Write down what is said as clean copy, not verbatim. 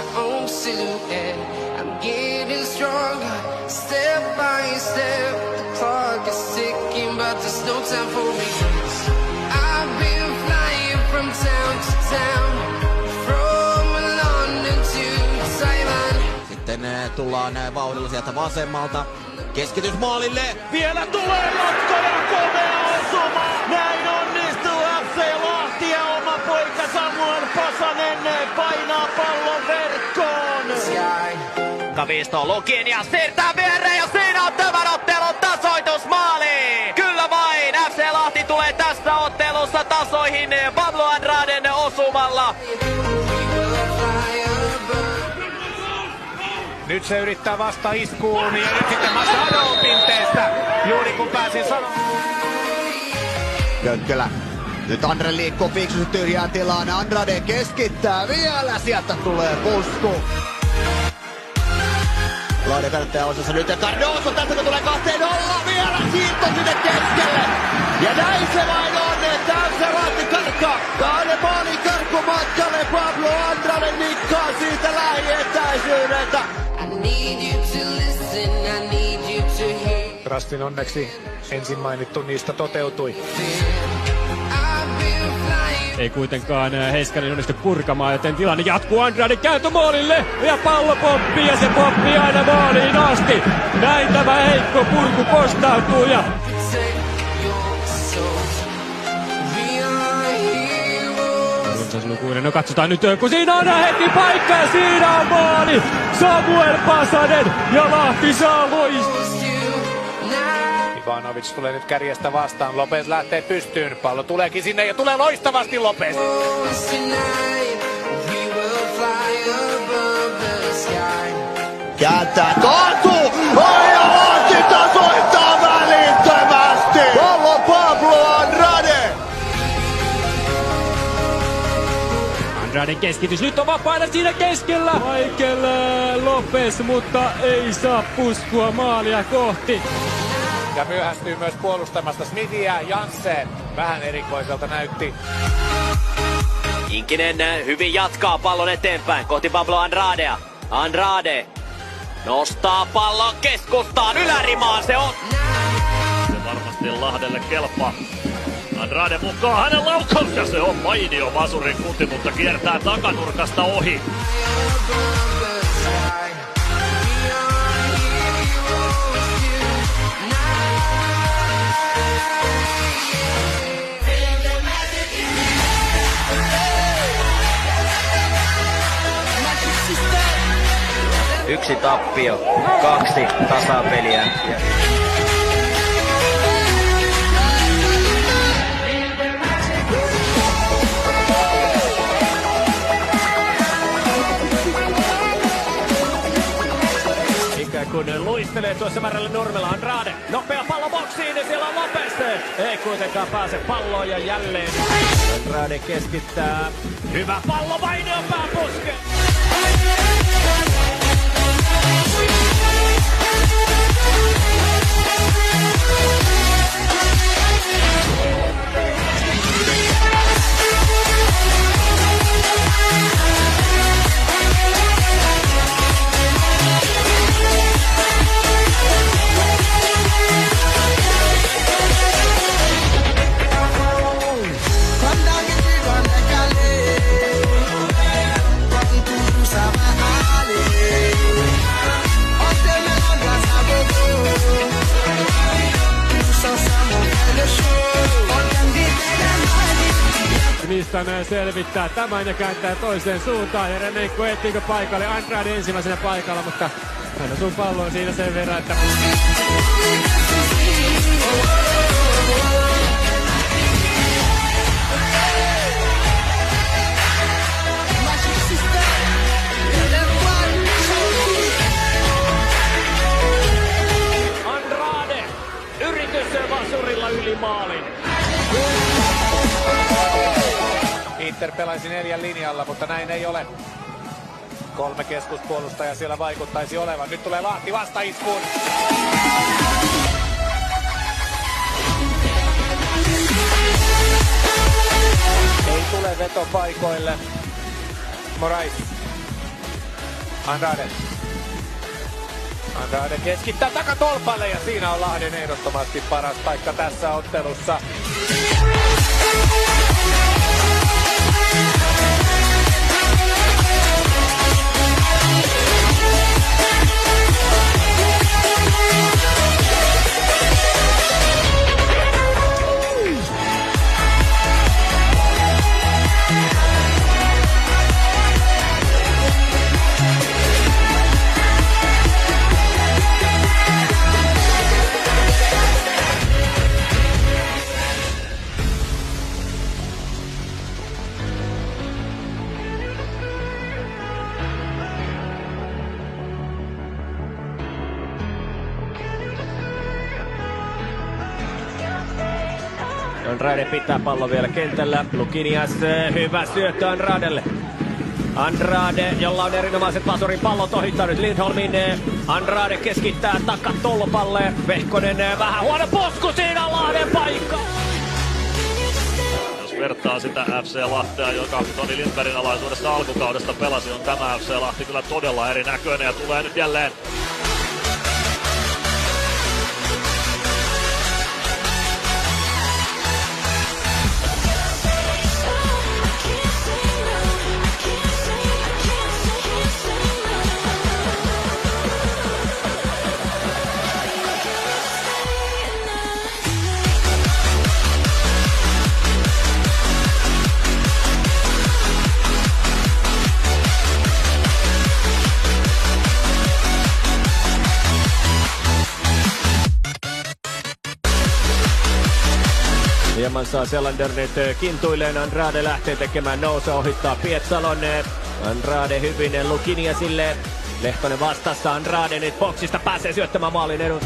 my own silhouette. I'm getting stronger, step by step. The clock is ticking, but there's no time for me. I've been flying from town to town, from London to Taiwan. Sitten tullaan vauhdilla sieltä vasemmalta. Keskitys maalille. Vielä tulee matko ja komea osuma. Näin onnistuu FC Lahti ja oma poika Samuel Pasanen painaa pallon verkkoon. Kavisto Lukin ja siirtää viereen ja siinä on tämän ottelun tasoitusmaali. Kyllä vain, FC Lahti tulee tässä ottelussa tasoihin Pablo Andraden osumalla. Nyt se yrittää vasta iskuun ja nyt sitten Machado pinteestä. Juuri kun pääsin sanomaan. Könkkölä. Nyt Andre liikkuu fiksusti tyhjään tilaan. Andrade keskittää vielä. Sieltä tulee pusku. Lahden kannattaa osassa nyt ja Cardoso tässä kun tulee 2-0 vielä siirto sinne keskelle. Ja näin se vain on. Täysin Lahti karkkaa. 2 maalin karkkumatkalle. Pablo Andrade nikkaa siitä lähietäisyydeltä. Rastin onneksi ensin mainittu niistä toteutui. Ei kuitenkaan Heiskanen onnistu purkamaan, joten tilanne jatkuu. Andrade kääntö maalille ja pallo poppii ja se poppii aina maaliin asti. Näin tämä heikko purku kostautuu ja runsaslukuinen. No katsotaan nyt, kun siinä on heti paikka ja siinä on maali. Samuel Pasanen ja Lahti saa loistaa. Ivanovic tulee nyt kärjestä vastaan. Lopez lähtee pystyyn. Pallo tuleekin sinne ja tulee loistavasti Lopez. Kääntää kaatuu! Oi ja Lahti tasoittaa välittömästi! Pallo Pablo Andrade! Andraden keskitys nyt on vapaana siinä keskellä. Michael Lopez, mutta ei saa puskua maalia kohti. Ja myöhästyy myös puolustamasta Smithia. Janssen vähän erikoiselta näytti. Inkinen hyvin jatkaa pallon eteenpäin kohti Pablo Andradea. Andrade nostaa pallon keskustaan ylärimaan se on. Se varmasti Lahdelle kelpaa. Andrade mukaan hänen laukaus ja se on mainio Masurin kuti, mutta kiertää takanurkasta ohi. Yksi tappio, 2 tasapeliä. Ikään kuin luistelee tuossa määrällä Nurmela. Andrade, nopea pallo boksiin ja siellä on Lopez. Ei kuitenkaan pääse palloon ja jälleen Andrade keskittää. Hyvä pallo, Vainio pääpuske. Nissan selvittää tämän ja kääntää toiseen suuntaan ja Remenko etsiikö paikalle. Andrade ensimmäisenä paikalla, mutta hän osuu palloon siinä sen verran, että Andrade yritys Vasurilla yli maalin. Inter pelaisi 4 linjalla, mutta näin ei ole. 3 keskuspuolustajaa siellä vaikuttaisi olevan. Nyt tulee Lahti vastaiskuun. Ei tule vetopaikoille. Morais. Andrade keskittää takatolpalle ja siinä on Lahden ehdottomasti paras paikka tässä ottelussa. Andrade pitää pallon vielä kentällä. Lukinias, hyvä syöttö Andradellle. Andrade, jolla on erinomaiset vasurin pallot, ohittaa nyt Lindholmin. Andrade keskittää takatolpalle. Vehkonen vähän huono posku, siinä Lahden paikka. Jos vertaa sitä FC Lahtea, joka Toni Lindbergin alaisuudessa alkukaudesta pelasi, on tämä FC Lahti kyllä todella erinäköinen ja tulee nyt jälleen Hieman saa Selander nyt kintuilleen. Andrade lähtee tekemään nousua, ohittaa Pietsalon. Andrade hyvin Lukiniasille. Lehtonen vastassa. Andrade nyt boksista pääsee syöttämään maalin edun.